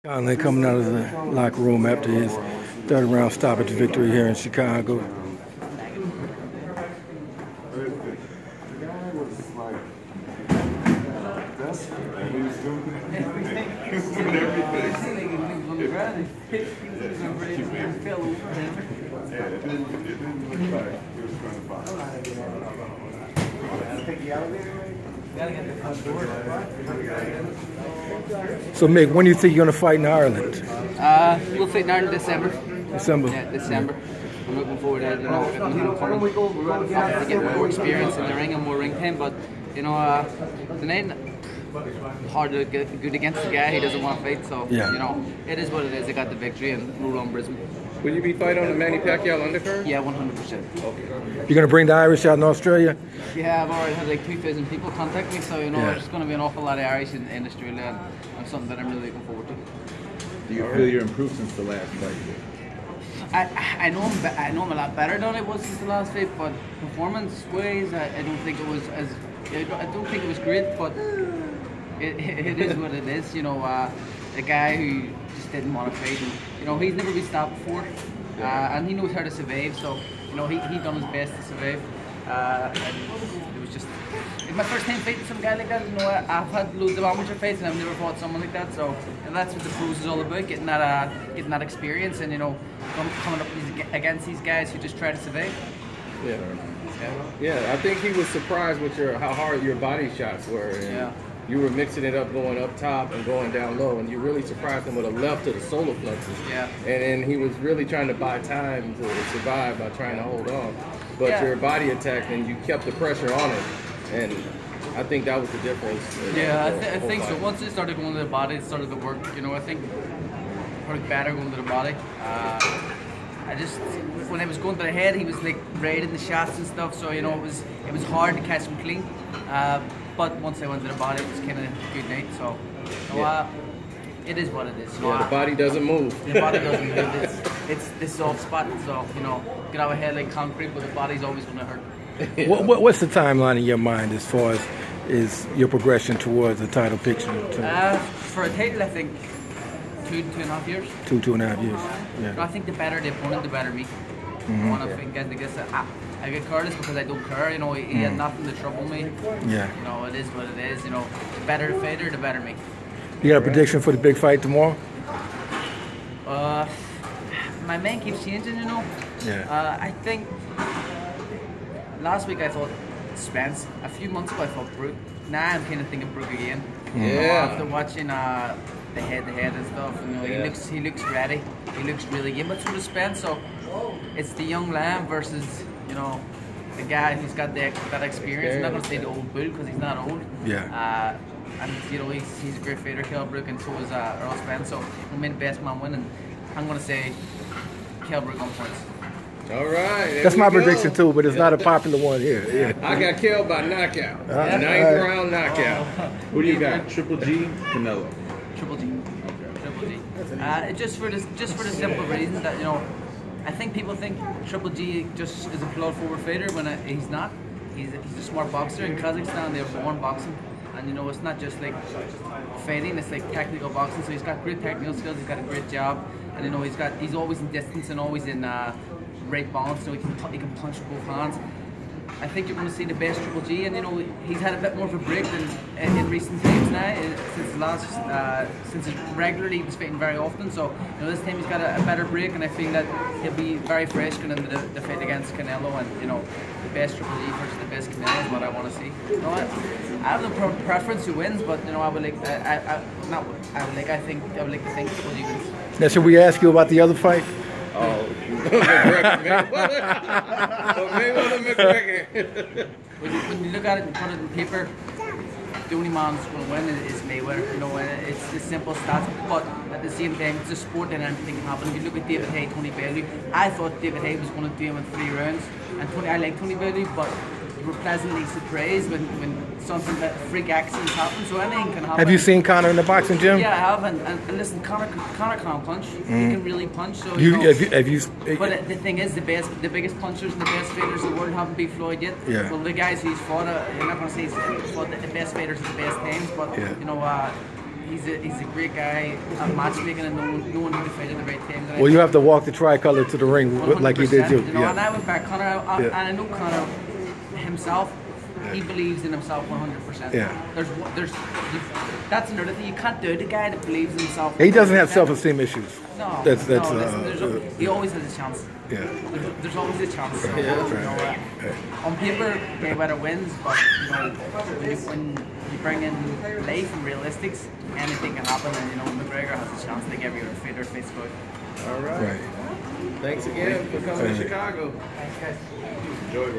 Conlan coming out of the locker room after his third round stoppage victory here in Chicago. So, Mick, when do you think you're going to fight in Ireland? We'll fight in Ireland December. December? Yeah, December. I'm looking forward to it, you know, to get more experience in the ring and more ring time, but, you know, tonight, hard to get good against the guy. He doesn't want to fight, so, you know, it is what it is. I got the victory and roll on Brisbane. Will you be fighting on the Manny Pacquiao undercard? Yeah, 100%. Okay. You're going to bring the Irish out in Australia? Yeah, I've already had like 2,000 people contact me, so, you know, there's going to be an awful lot of Irish in Australia, and something that I'm really looking forward to. Do you feel you're improved since the last fight? I know I'm a lot better than I was since the last fight, but performance-wise, I don't think it was as I don't think it was great, but it is what it is. You know, a guy who just didn't want to fight, and you know he's never been stopped before, and he knows how to survive. So you know he done his best to survive, and it was just. It's my first time fighting some guy like that. You know, I've had loads of amateur fights and I've never fought someone like that. So and that's what the pros is all about: getting that experience, and you know, coming up against these guys who just try to survive. Yeah, I think he was surprised with how hard your body shots were. And you were mixing it up, going up top and going down low, and you really surprised him with a left to the solar plexus. Yeah. And he was really trying to buy time to survive by trying to hold on. But your body attacked and you kept the pressure on it. And I think that was the difference. Yeah, I think so. Once it started going to the body, it started to work. You know, I think worked better going to the body. I just, when I was going to the head, he was like raiding the shots and stuff. So you know, it was hard to catch him clean. But once I went to the body, it was kind of a good night. So you know, it is what it is. You know, the body doesn't move. The body doesn't move. It's this soft spot. So you know, get out of head like concrete, but the body's always going to hurt. What's the timeline in your mind as far as is your progression towards the title picture? For a title, I think 2.5 years. 2.5 years. Yeah. I think the better the opponent, the better me. I want to get I get careless because I don't care. You know, he had nothing to trouble me. Yeah. You know, it is what it is. You know, the better the fighter, the better me. You got a prediction for the big fight tomorrow? My mind keeps changing. You know. Yeah. I think. Last week I thought Spence. A few months ago I thought Brook. Now I'm kind of thinking Brook again. Yeah. You know, after watching the head-to-head and stuff, you know, he looks ready. He looks really good. But so does Spence. So it's the young lamb versus the guy who's got that experience. I'm not gonna say the old bull because he's not old. Yeah. And you know he's a great fighter, Kell Brook, and so is Earl Spence. So I'm in the best man winning. I'm gonna say Kell Brook on points. All right. That's my prediction too, but it's not a popular one here. Yeah. I got killed by knockout. Ninth round knockout. Who do you got? Triple G, Canelo. Triple G. Okay. Triple G. Just for the simple reason that I think people think Triple G just is a plot-forward fighter when he's not. He's a smart boxer. In Kazakhstan, they're born boxing, and it's not just like fighting. It's like technical boxing. So he's got great technical skills. He's got a great job, and he's always in distance and always in right balance. So he can punch with both hands. I think you're going to see the best Triple G, and he's had a bit more of a break than in recent times now. Since he regularly was fighting very often, so this time he's got a better break, and I feel that he'll be very fresh going into the fight against Canelo, and the best Triple G versus the best Canelo is what I want to see. I have no preference who wins, but I would like I would like to think Triple G wins. Now, should we ask you about the other fight? Oh, McGregor. When you look at it and put it in paper, the only man that's going to win is Mayweather. It's the simple stats, but at the same time, it's a sport and anything can happen. If you look at David Haye, Tony Bellew, I thought David Haye was going to do him in 3 rounds, and I like Tony Bellew, but we were pleasantly surprised when something that freak accidents happen. So anything can happen. Have you seen Conor in the boxing gym? Yeah, I have, and listen, Conor can't punch. He can really punch. So have you? But the thing is, the biggest punchers and the best fighters in the world haven't beat Floyd yet. Yeah. Well, the guys he's fought, you're not going to say he's fought the best fighters at the best times, but he's a great guy at matchmaking and knowing who to fight at the right time. Well, you have to walk the tricolor to the ring like he did you. You know, and I went back, Conor, and I know Conor himself. He believes in himself 100%. Yeah. That's another thing. You can't do it. The guy that believes in himself. He doesn't have self-esteem issues. No. Listen, he always has a chance. Yeah. There's always a chance. So, you know, on paper, Mayweather wins, but you know, when you bring in life and realistics, anything can happen. And you know, McGregor has a chance to give you a fighter face foot. All right. Thanks again for coming to Chicago. Thanks, guys. Enjoy.